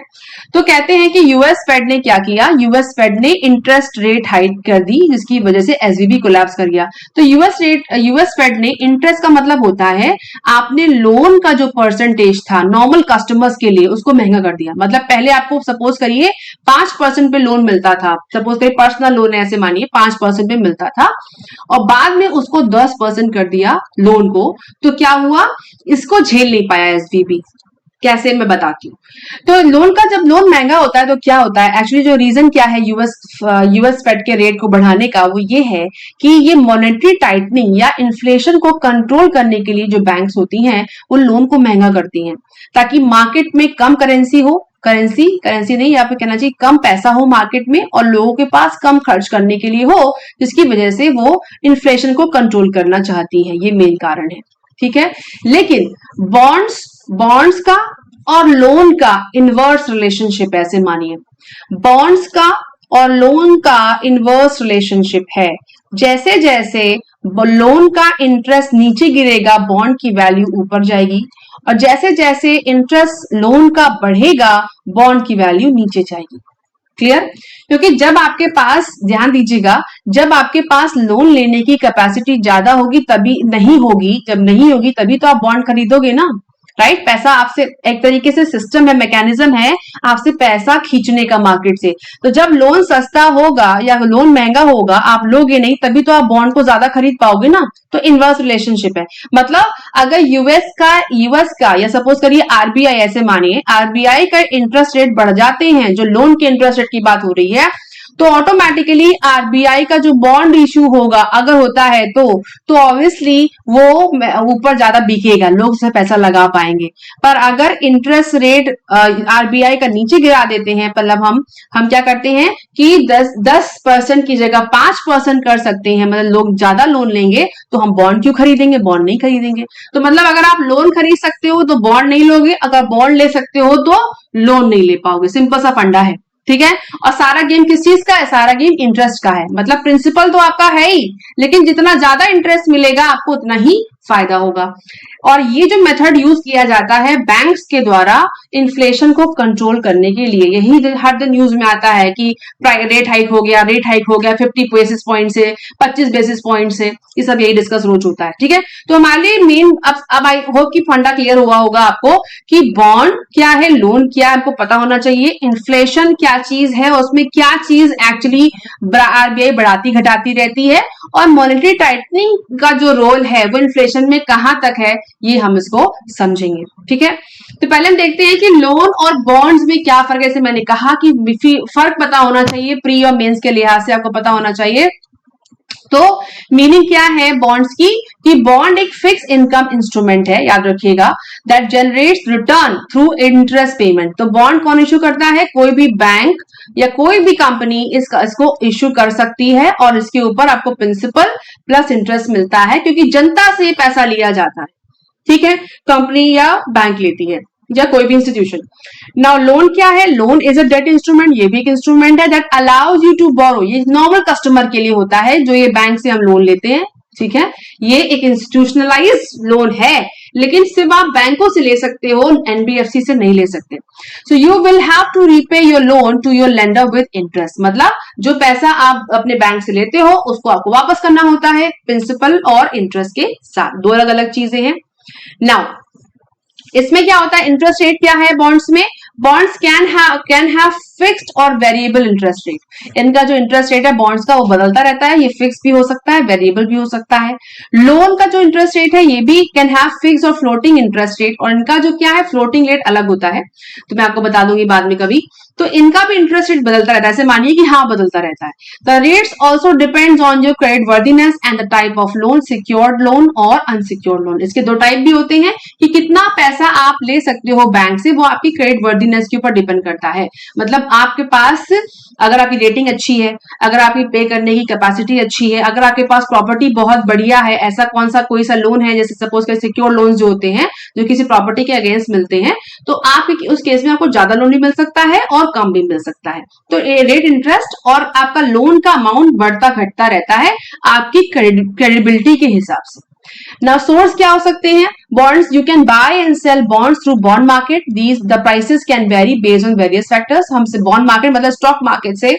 तो कहते हैं कि यूएस फेड ने क्या किया, यूएस फेड ने इंटरेस्ट रेट हाइक कर दी, जिसकी वजह से एसवीबी कोलैप्स कर गया। तो यूएस फेड ने, इंटरेस्ट का मतलब होता है आपने लोन का जो परसेंटेज था नॉर्मल कस्टमर्स के लिए उसको महंगा कर दिया। मतलब पहले आपको सपोज करिए 5% पे लोन मिलता था, सपोज करिए पर्सनल लोन है ऐसे मानिए 5% पे मिलता था, और बाद में उसको 10% कर दिया लोन को। तो क्या हुआ, इसको झेल नहीं पाया एसवीबी। कैसे, मैं बताती हूँ। तो लोन का जब लोन महंगा होता है तो क्या होता है, एक्चुअली जो रीजन क्या है यूएस फेड के रेट को बढ़ाने का, वो ये है कि ये मॉनेटरी टाइटनिंग या इन्फ्लेशन को कंट्रोल करने के लिए जो बैंक्स होती हैं वो लोन को महंगा करती हैं, ताकि मार्केट में कम करेंसी हो, करेंसी नहीं, या फिर कहना चाहिए कम पैसा हो मार्केट में, और लोगों के पास कम खर्च करने के लिए हो, जिसकी वजह से वो इन्फ्लेशन को कंट्रोल करना चाहती है। ये मेन कारण है। ठीक है, लेकिन बॉन्ड्स का और लोन का इनवर्स रिलेशनशिप, ऐसे मानिए बॉन्ड्स का और लोन का इनवर्स रिलेशनशिप है। जैसे जैसे लोन का इंटरेस्ट नीचे गिरेगा बॉन्ड की वैल्यू ऊपर जाएगी, और जैसे जैसे इंटरेस्ट लोन का बढ़ेगा बॉन्ड की वैल्यू नीचे जाएगी। क्लियर, क्योंकि जब आपके पास, ध्यान दीजिएगा, जब आपके पास लोन लेने की कैपेसिटी ज्यादा होगी तभी नहीं होगी, जब नहीं होगी तभी तो आप बॉन्ड खरीदोगे ना, राइट। पैसा आपसे एक तरीके से सिस्टम है, मैकेनिज्म है आपसे पैसा खींचने का मार्केट से। तो जब लोन सस्ता होगा या लोन महंगा होगा, आप लोगे नहीं, तभी तो आप बॉन्ड को ज्यादा खरीद पाओगे ना। तो इनवर्स रिलेशनशिप है। मतलब अगर यूएस का या सपोज करिए आरबीआई, ऐसे मानिए आरबीआई का इंटरेस्ट रेट बढ़ जाते हैं, जो लोन के इंटरेस्ट रेट की बात हो रही है, तो ऑटोमेटिकली आरबीआई का जो बॉन्ड इशू होगा अगर होता है तो ऑब्वियसली वो ऊपर ज्यादा बिकेगा, लोग उसमें पैसा लगा पाएंगे। पर अगर इंटरेस्ट रेट आरबीआई का नीचे गिरा देते हैं, मतलब हम क्या करते हैं कि 10% की जगह 5% कर सकते हैं, मतलब लोग ज्यादा लोन लेंगे, तो हम बॉन्ड क्यों खरीदेंगे, बॉन्ड नहीं खरीदेंगे। तो मतलब अगर आप लोन खरीद सकते हो तो बॉन्ड नहीं लोगे, अगर बॉन्ड ले सकते हो तो लोन नहीं ले पाओगे। सिंपल सा फंडा है। ठीक है, और सारा गेम किस चीज का है, सारा गेम इंटरेस्ट का है। मतलब प्रिंसिपल तो आपका है ही, लेकिन जितना ज्यादा इंटरेस्ट मिलेगा आपको उतना ही फायदा होगा। और ये जो मेथड यूज किया जाता है बैंक्स के द्वारा इन्फ्लेशन को कंट्रोल करने के लिए, यही हर दिन न्यूज में आता है कि रेट हाइक हो गया 50 बेसिस पॉइंट से 25 बेसिस पॉइंट से, ये सब यही डिस्कस रोज होता है। ठीक है, तो हमारे लिए मेन अब आई होप कि फंडा क्लियर हुआ होगा आपको कि बॉन्ड क्या है, लोन क्या है, आपको पता होना चाहिए। इन्फ्लेशन क्या चीज है, उसमें क्या चीज एक्चुअली आरबीआई बढ़ाती घटाती रहती है, और मॉनेटरी टाइटनिंग का जो रोल है वो इन्फ्लेशन में कहां तक है, ये हम इसको समझेंगे। ठीक है, तो पहले हम देखते हैं कि लोन और बॉन्ड्स में क्या फर्क है। जैसे मैंने कहा कि फर्क पता होना चाहिए, प्री और मेंस के लिहाज से आपको पता होना चाहिए। तो मीनिंग क्या है बॉन्ड्स की, कि बॉन्ड एक फिक्स इनकम इंस्ट्रूमेंट है, याद रखिएगा, that generates return through interest payment. तो बॉन्ड कौन इशू करता है, कोई भी बैंक या कोई भी कंपनी इसको इशू कर सकती है, और इसके ऊपर आपको प्रिंसिपल प्लस इंटरेस्ट मिलता है, क्योंकि जनता से पैसा लिया जाता है। ठीक है, कंपनी या बैंक लेती है या कोई भी इंस्टीट्यूशन। नाउ लोन क्या है, loan is a debt instrument, ये भी एक इंस्ट्रूमेंट है that allows you to borrow. ये नॉर्मल कस्टमर के लिए होता है जो ये बैंक से हम लोन लेते हैं। ठीक है, ये एक इंस्टीट्यूशनलाइज लोन है, लेकिन सिर्फ आप बैंकों से ले सकते हो, एनबीएफसी से नहीं ले सकते। So you will have to repay your loan to your lender with interest. मतलब जो पैसा आप अपने बैंक से लेते हो उसको आपको वापस करना होता है, प्रिंसिपल और इंटरेस्ट के साथ, दो अलग अलग चीजें हैं। नाउ इसमें क्या होता है, इंटरेस्ट रेट क्या है बॉन्ड्स में, बॉन्ड्स कैन हैव फिक्स्ड और वेरिएबल इंटरेस्ट रेट। इनका जो इंटरेस्ट रेट है बॉन्ड्स का वो बदलता रहता है, ये फिक्स भी हो सकता है, वेरिएबल भी हो सकता है। लोन का जो इंटरेस्ट रेट है ये भी कैन हैव फिक्स और फ्लोटिंग इंटरेस्ट रेट, और इनका जो क्या है फ्लोटिंग रेट अलग होता है, तो मैं आपको बता दूंगी बाद में कभी। तो इनका भी इंटरेस्ट रेट बदलता रहता है, ऐसे मानिए कि हाँ बदलता रहता है। The rates also depends on your credit worthiness and the type of loan, secured loan और अनसिक्योर्ड लोन। इसके दो टाइप भी होते हैं कि कितना पैसा आप ले सकते हो बैंक से, वो आपकी क्रेडिट वर्दीनेस के ऊपर डिपेंड करता है। मतलब आपके पास अगर आपकी रेटिंग अच्छी है, अगर आपकी पे करने की कैपेसिटी अच्छी है, अगर आपके पास प्रॉपर्टी बहुत बढ़िया है, ऐसा कौन सा कोई सा लोन है, जैसे सपोज के सिक्योर लोन्स जो होते हैं जो किसी प्रॉपर्टी के अगेंस्ट मिलते हैं, तो आप उस केस में आपको ज्यादा लोन भी मिल सकता है और कम भी मिल सकता है। तो रेट इंटरेस्ट और आपका लोन का अमाउंट बढ़ता घटता रहता है आपकी क्रेडिबिलिटी के हिसाब से। Now source क्या हो सकते हैं? Bonds, you can buy and sell bonds through bond market. The prices can vary based on various factors. हमसे bond market मतलब stock market से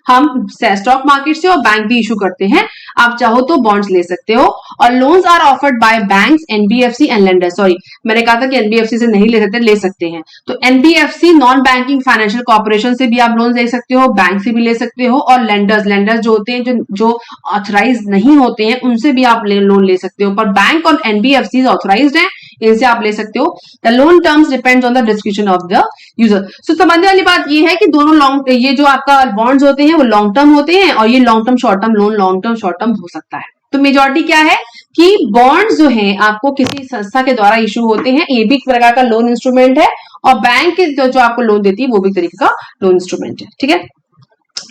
हम स्टॉक मार्केट से और बैंक भी इशू करते हैं, आप चाहो तो बॉन्ड्स ले सकते हो। और loans are offered by banks, NBFC and lender. Sorry, मैंने कहा था कि एनबीएफसी से नहीं ले सकते, ले सकते हैं। तो NBFC non banking financial corporation से भी आप लोन ले सकते हो, बैंक से भी ले सकते हो, और लेंडर्स जो होते हैं जो ऑथराइज नहीं होते हैं उनसे भी आप लोन ले सकते हो। पर बैंक और एनबीएफसी ऑथराइज्ड हैं, इनसे आप ले सकते हो। The loan terms depends on the description of the user. So समझने वाली बात ये है कि दोनों लॉन्ग, ये जो आपका बॉन्ड्स होते हैं वो लॉन्ग टर्म होते हैं, और ये long term short term loan, long term short term हो सकता है। तो मेजॉरिटी क्या है कि बॉन्ड्स जो हैं आपको किसी संस्था के द्वारा इशू होते हैं, ये भी एक प्रकार का लोन इंस्ट्रूमेंट है, और बैंक जो आपको लोन देती है वो भी एक तरीके का लोन इंस्ट्रूमेंट है। ठीक है,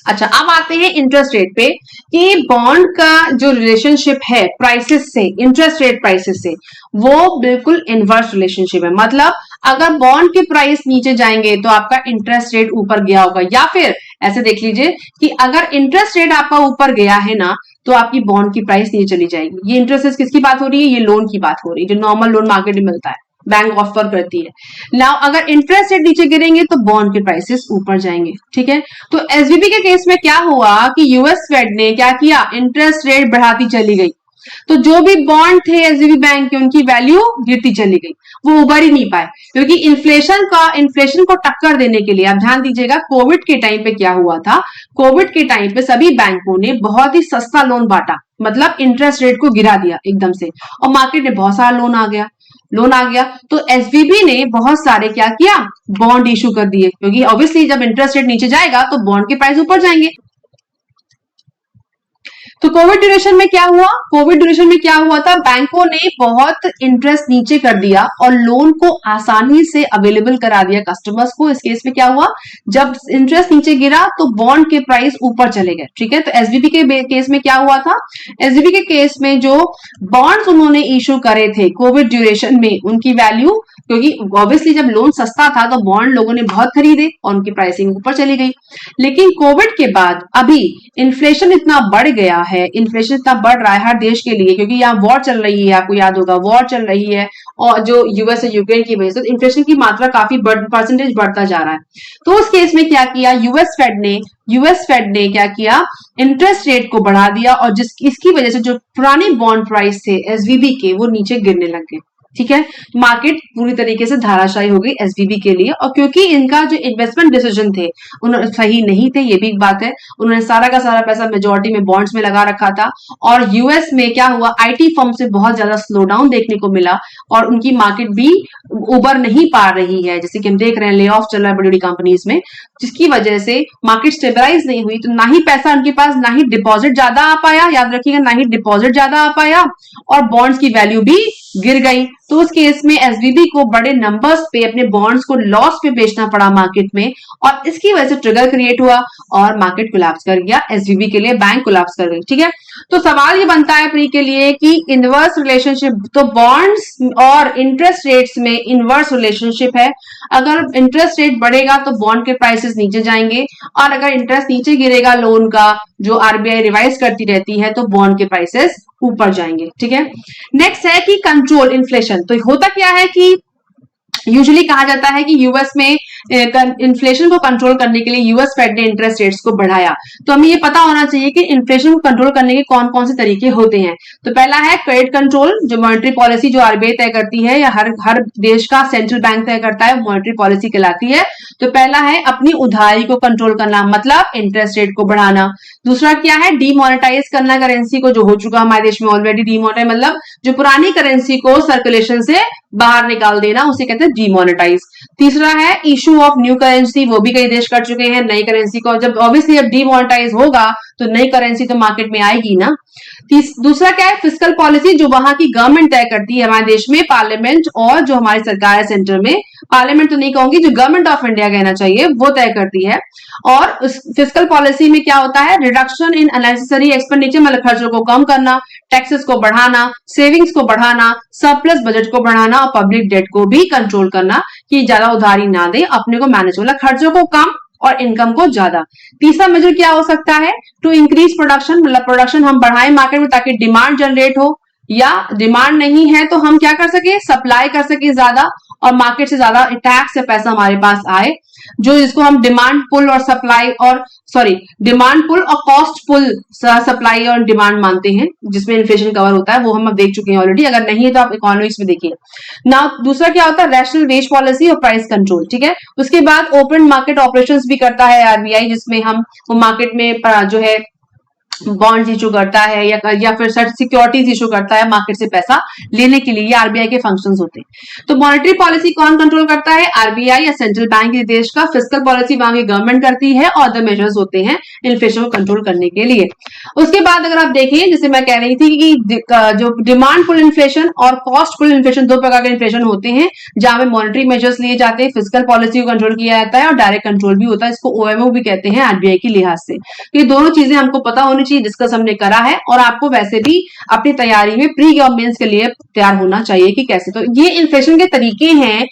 अच्छा अब आते हैं इंटरेस्ट रेट पे कि बॉन्ड का जो रिलेशनशिप है प्राइसेस से, इंटरेस्ट रेट प्राइसेस से, वो बिल्कुल इनवर्स रिलेशनशिप है। मतलब अगर बॉन्ड के प्राइस नीचे जाएंगे तो आपका इंटरेस्ट रेट ऊपर गया होगा, या फिर ऐसे देख लीजिए कि अगर इंटरेस्ट रेट आपका ऊपर गया है ना तो आपकी बॉन्ड की प्राइस नीचे चली जाएगी। ये इंटरेस्ट रेट किसकी बात हो रही है? ये लोन की बात हो रही है जो नॉर्मल लोन मार्केट में मिलता है, बैंक ऑफर करती है। नाउ अगर इंटरेस्ट रेट नीचे गिरेंगे तो बॉन्ड के प्राइसेस ऊपर जाएंगे। ठीक है, तो एसवीबी के केस में क्या हुआ कि यूएस फेड ने क्या किया, इंटरेस्ट रेट बढ़ाती चली गई, तो जो भी बॉन्ड थे एसवीबी बैंक के उनकी वैल्यू गिरती चली गई, वो उबर ही नहीं पाए। क्योंकि इन्फ्लेशन को टक्कर देने के लिए, आप ध्यान दीजिएगा कोविड के टाइम पे क्या हुआ था, कोविड के टाइम पे सभी बैंकों ने बहुत ही सस्ता लोन बांटा, मतलब इंटरेस्ट रेट को गिरा दिया एकदम से, और मार्केट में बहुत सारा लोन आ गया। तो एसवीबी ने बहुत सारे क्या किया, बॉन्ड इशू कर दिए, क्योंकि ऑब्वियसली जब इंटरेस्ट रेट नीचे जाएगा तो बॉन्ड के प्राइस ऊपर जाएंगे। तो कोविड ड्यूरेशन में क्या हुआ था, बैंकों ने बहुत इंटरेस्ट नीचे कर दिया और लोन को आसानी से अवेलेबल करा दिया कस्टमर्स को। इस केस में क्या हुआ, जब इंटरेस्ट नीचे गिरा तो बॉन्ड के प्राइस ऊपर चले गए। ठीक है, तो एसबीबी के केस में क्या हुआ था, एसबीबी के केस में जो बॉन्ड्स उन्होंने इशू करे थे कोविड ड्यूरेशन में, उनकी वैल्यू, क्योंकि ऑब्वियसली जब लोन सस्ता था तो बॉन्ड लोगों ने बहुत खरीदे और उनकी प्राइसिंग ऊपर चली गई। लेकिन कोविड के बाद अभी इन्फ्लेशन इतना बढ़ गया है, इन्फ्लेशन इतना बढ़ रहा है हर देश के लिए, क्योंकि यहाँ वॉर चल रही है, आपको याद होगा वॉर चल रही है, और जो यूएस और यूक्रेन की वजह से इन्फ्लेशन की मात्रा काफी परसेंटेज बढ़ता जा रहा है। तो उस केस में क्या किया, यूएस फेड ने क्या किया, इंटरेस्ट रेट को बढ़ा दिया, और इसकी वजह से जो पुराने बॉन्ड प्राइस थे एसवीबी के वो नीचे गिरने लग गए। ठीक है, मार्केट पूरी तरीके से धाराशायी हो गई एसवीबी के लिए, और क्योंकि इनका जो इन्वेस्टमेंट डिसीजन थे उन्होंने सही नहीं थे, ये भी एक बात है। उन्होंने सारा का सारा पैसा मेजॉरिटी में बॉन्ड्स में लगा रखा था, और यूएस में क्या हुआ, आईटी फर्म से बहुत ज्यादा स्लो डाउन देखने को मिला, और उनकी मार्केट भी उबर नहीं पा रही है, जैसे कि हम देख रहे हैं ले ऑफ चल रहा है बड़ी बड़ी कंपनीज में, जिसकी वजह से मार्केट स्टेबलाइज नहीं हुई। तो ना ही पैसा उनके पास, ना ही डिपॉजिट ज्यादा आ पाया, याद रखिएगा, ना ही डिपॉजिट ज्यादा आ पाया, और बॉन्ड्स की वैल्यू भी गिर गई। तो उस केस में एसवीबी को बड़े नंबर्स पे अपने बॉन्ड्स को लॉस पे बेचना पड़ा मार्केट में, और इसकी वजह से ट्रिगर क्रिएट हुआ और मार्केट कोलैप्स कर गया एसवीबी के लिए, बैंक कोलैप्स कर गई। ठीक है, तो सवाल ये बनता है प्री के लिए कि इनवर्स रिलेशनशिप, तो बॉन्ड्स और इंटरेस्ट रेट्स में इनवर्स रिलेशनशिप है। अगर इंटरेस्ट रेट बढ़ेगा तो बॉन्ड के प्राइसेस नीचे जाएंगे, और अगर इंटरेस्ट नीचे गिरेगा लोन का, जो आरबीआई रिवाइज करती रहती है, तो बॉन्ड के प्राइसेस ऊपर जाएंगे। ठीक है, नेक्स्ट है कि कंट्रोल इन्फ्लेशन। तो होता क्या है कि यूजुअली कहा जाता है कि यूएस में इन्फ्लेशन को कंट्रोल करने के लिए यूएस फेड ने इंटरेस्ट रेट्स को बढ़ाया। तो हमें ये पता होना चाहिए कि इन्फ्लेशन को कंट्रोल करने के कौन कौन से तरीके होते हैं। तो पहला है क्रेडिट कंट्रोल, जो मॉनेटरी पॉलिसी जो आरबीआई तय करती है या हर देश का सेंट्रल बैंक तय करता है, मॉनेटरी पॉलिसी कहलाती है। तो पहला है अपनी उधारी को कंट्रोल करना, मतलब इंटरेस्ट रेट को बढ़ाना। दूसरा क्या है, डीमोनेटाइज करना करेंसी को, जो हो चुका हमारे देश में ऑलरेडी। डीमोनेटाइज मतलब जो पुरानी करेंसी को सर्कुलेशन से बाहर निकाल देना, उसे कहते हैं डीमोनेटाइज। तीसरा है इशू ऑफ न्यू करेंसी, वो भी कई देश कर चुके हैं। नई करेंसी को जब ऑब्वियसली अब डीमोनेटाइज होगा तो नई करेंसी तो मार्केट में आएगी ना। दूसरा क्या है, फिस्कल पॉलिसी, जो वहां की गवर्नमेंट तय करती है हमारे देश में, पार्लियामेंट और जो हमारी सरकार है सेंटर में, पार्लियामेंट तो नहीं कहूंगी, जो गवर्नमेंट ऑफ इंडिया कहना चाहिए, वो तय करती है। और उस फिस्कल पॉलिसी में क्या होता है, रिडक्शन इन अननेसेसरी एक्सपेंडिचर, मतलब खर्चों को कम करना, टैक्सेस को बढ़ाना, सेविंग्स को बढ़ाना, सरप्लस बजट को बढ़ाना और पब्लिक डेट को भी कंट्रोल करना कि ज्यादा उधारी ना दे, अपने को मैनेज, मतलब खर्चों को कम और इनकम को ज्यादा। तीसरा मेजर क्या हो सकता है, टू इंक्रीज प्रोडक्शन, मतलब प्रोडक्शन हम बढ़ाएं मार्केट में ताकि डिमांड जनरेट हो, या डिमांड नहीं है तो हम क्या कर सके, सप्लाई कर सके ज्यादा और मार्केट से ज्यादा टैक्स से पैसा हमारे पास आए, जो जिसको हम डिमांड पुल और सप्लाई और डिमांड पुल और कॉस्ट पुल सप्लाई और डिमांड मानते हैं, जिसमें इन्फ्लेशन कवर होता है। वो हम अब देख चुके हैं ऑलरेडी, अगर नहीं है तो आप इकोनॉमिक्स में देखिए ना। दूसरा क्या होता है, रैशनल वेज पॉलिसी और प्राइस कंट्रोल, ठीक है। उसके बाद ओपन मार्केट ऑपरेशंस भी करता है आरबीआई, जिसमें हम वो मार्केट में जो है बॉन्ड्स इशू करता है या फिर सिक्योरिटीज इशू करता है मार्केट से पैसा लेने के लिए। ये आरबीआई के फंक्शंस होते हैं। तो मॉनेटरी पॉलिसी कौन कंट्रोल करता है, आरबीआई या सेंट्रल बैंक देश का। फिस्कल पॉलिसी वहां की गवर्नमेंट करती है और अदर मेजर्स होते हैं इन्फ्लेशन को कंट्रोल करने के लिए। उसके बाद अगर आप देखें, जैसे मैं कह रही थी कि जो डिमांड पुल इन्फ्लेशन और कॉस्ट पुल इन्फ्लेशन, दो प्रकार के इन्फ्लेशन होते हैं, जहां पे मॉनेटरी मेजर्स लिए जाते हैं, फिस्कल पॉलिसी को कंट्रोल किया जाता है और डायरेक्ट कंट्रोल भी होता है। इसको ओएमओ भी कहते हैं आरबीआई की लिहाज से। ये दोनों चीजें हमको पता होनी, डिस्कस हमने करा है और आपको वैसे भी अपनी तैयारी में प्री और मेंस के लिए तैयार होना चाहिए कि कैसे। तो ये इन्फ्लेशन के तरीके हैं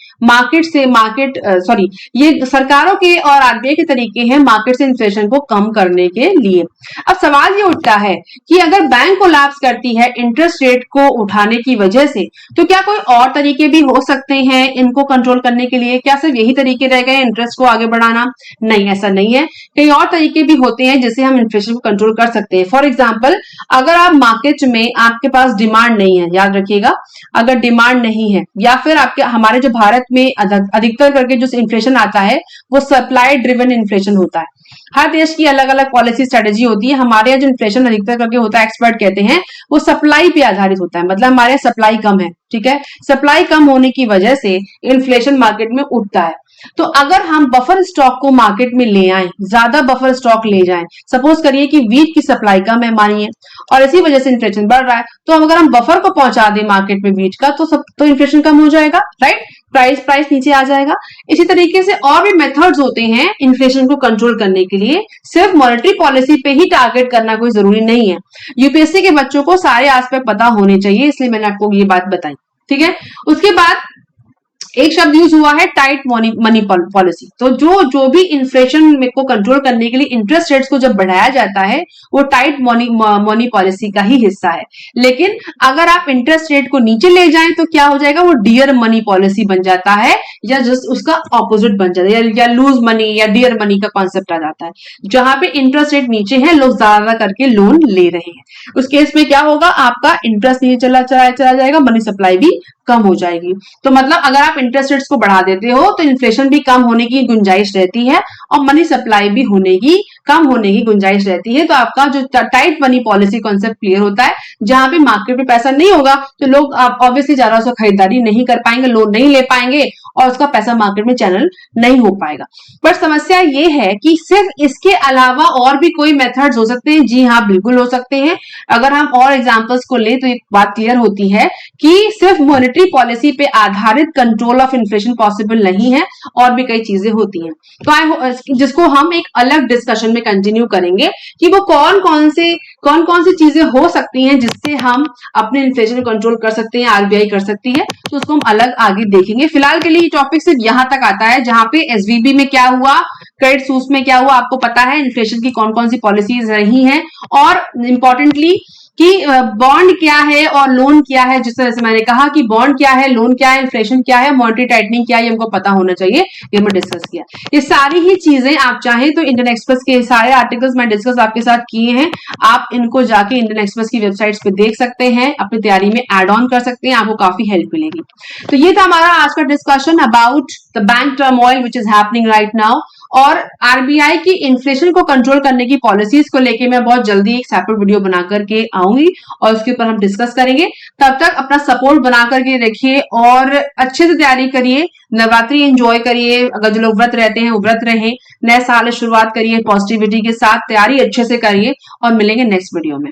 ये सरकारों के और आरबीआई के तरीके हैं मार्केट से इन्फ्लेशन को कम करने के लिए। अब सवाल ये उठता है कि अगर बैंक कोलैप्स करती है इंटरेस्ट रेट को उठाने की वजह से, तो क्या कोई और तरीके भी हो सकते हैं इनको कंट्रोल करने के लिए? क्या सिर्फ यही तरीके रह गए इंटरेस्ट को आगे बढ़ाना? नहीं, ऐसा नहीं है। कई और तरीके भी होते हैं जिससे हम इन्फ्लेशन को कंट्रोल कर सकते हैं। फॉर एग्जाम्पल, अगर आप मार्केट में आपके पास डिमांड नहीं है, याद रखिएगा, अगर डिमांड नहीं है या फिर आपके हमारे जो भारत में अधिकतर करके जो इन्फ्लेशन आता है वो सप्लाई ड्रिवन इन्फ्लेशन होता है। हर देश की अलग अलग पॉलिसी स्ट्रेटेजी होती है। हमारे यहाँ जो इन्फ्लेशन अधिकतर करके होता है, एक्सपर्ट कहते हैं, वो सप्लाई पे आधारित होता है। मतलब हमारे यहाँ सप्लाई कम है, ठीक है। सप्लाई कम होने की वजह से इन्फ्लेशन मार्केट में उठता है। तो अगर हम बफर स्टॉक को मार्केट में ले आए, ज्यादा बफर स्टॉक ले जाएं, सपोज करिए कि वीट की सप्लाई कम है मानिए और इसी वजह से इन्फ्लेशन बढ़ रहा है, तो अगर हम बफर को पहुंचा दें मार्केट में वीट का, तो इन्फ्लेशन कम हो जाएगा, राइट। प्राइस नीचे आ जाएगा। इसी तरीके से और भी मेथड्स होते हैं इन्फ्लेशन को कंट्रोल करने के लिए। सिर्फ मॉनेटरी पॉलिसी पे ही टारगेट करना कोई जरूरी नहीं है। यूपीएससी के बच्चों को सारे एस्पेक्ट पता होने चाहिए, इसलिए मैंने आपको ये बात बताई, ठीक है। उसके बाद एक शब्द यूज हुआ है टाइट मनी पॉलिसी। तो जो भी इन्फ्लेशन को कंट्रोल करने के लिए इंटरेस्ट रेट्स को जब बढ़ाया जाता है, वो टाइट मनी पॉलिसी का ही हिस्सा है। लेकिन अगर आप इंटरेस्ट रेट को नीचे ले जाएं तो क्या हो जाएगा, वो डियर मनी पॉलिसी बन जाता है, या जस्ट उसका ऑपोजिट बन जाता है, या लूज मनी या डियर मनी का कॉन्सेप्ट आ जाता है। जहां पे इंटरेस्ट रेट नीचे है, लोग ज्यादा करके लोन ले रहे हैं, उस केस में क्या होगा, आपका इंटरेस्ट नीचे चला जाएगा, मनी सप्लाई भी कम हो जाएगी। तो मतलब अगर आप इंटरेस्ट रेट्स को बढ़ा देते हो तो इन्फ्लेशन भी कम होने की गुंजाइश रहती है और मनी सप्लाई भी कम होने की गुंजाइश रहती है। तो आपका जो tight money policy concept clear होता है, जहां पे मार्केट में पैसा नहीं होगा तो लोग ऑब्वियसली ज्यादा उसको खरीदारी नहीं कर पाएंगे, लोन नहीं ले पाएंगे और उसका पैसा मार्केट में चैनल नहीं हो पाएगा। पर समस्या ये है कि सिर्फ इसके अलावा और भी कोई मेथड्स हो सकते हैं। जी हाँ, बिल्कुल हो सकते हैं। अगर हम और एग्जांपल्स को ले तो एक बात क्लियर होती है कि सिर्फ मॉनेटरी पॉलिसी पे आधारित कंट्रोल ऑफ इन्फ्लेशन पॉसिबल नहीं है, और भी कई चीजें होती हैं। तो जिसको हम एक अलग डिस्कशन में कंटिन्यू करेंगे कि वो कौन कौन सी चीजें हो सकती हैं जिससे हम अपने इन्फ्लेशन को कंट्रोल कर सकते हैं, आरबीआई कर सकती है। तो उसको हम अलग आगे देखेंगे। फिलहाल के लिए ये टॉपिक सिर्फ यहां तक आता है, जहां पे एसवीबी में क्या हुआ, क्रेडिट सूस में क्या हुआ, आपको पता है इन्फ्लेशन की कौन कौन सी पॉलिसीज रही हैं, और इंपॉर्टेंटली कि बॉन्ड क्या है और लोन क्या है। जिस तरह से मैंने कहा कि बॉन्ड क्या है, लोन क्या है, इन्फ्लेशन क्या है, मॉनेटरी टाइटनिंग क्या है, ये हमको पता होना चाहिए। ये मैं डिस्कस किया। ये सारी ही चीजें आप चाहें तो इंडियन एक्सप्रेस के सारे आर्टिकल्स मैं डिस्कस आपके साथ किए हैं। आप इनको जाके इंडियन एक्सप्रेस की वेबसाइट्स पे देख सकते हैं, अपनी तैयारी में एड ऑन कर सकते हैं, आपको काफी हेल्प मिलेगी। तो ये था हमारा आज का discussion about the bank turmoil which is happening right now. और आरबीआई की इन्फ्लेशन को कंट्रोल करने की पॉलिसीज को लेके मैं बहुत जल्दी एक सेपरेट वीडियो बना करके आऊंगी और उसके ऊपर हम डिस्कस करेंगे। तब तक अपना सपोर्ट बना करके रखिए और अच्छे से तैयारी करिए। नवरात्रि एंजॉय करिए, अगर जो लोग व्रत रहते हैं वो व्रत रहें। नए साल शुरुआत करिए पॉजिटिविटी के साथ, तैयारी अच्छे से करिए और मिलेंगे नेक्स्ट वीडियो में।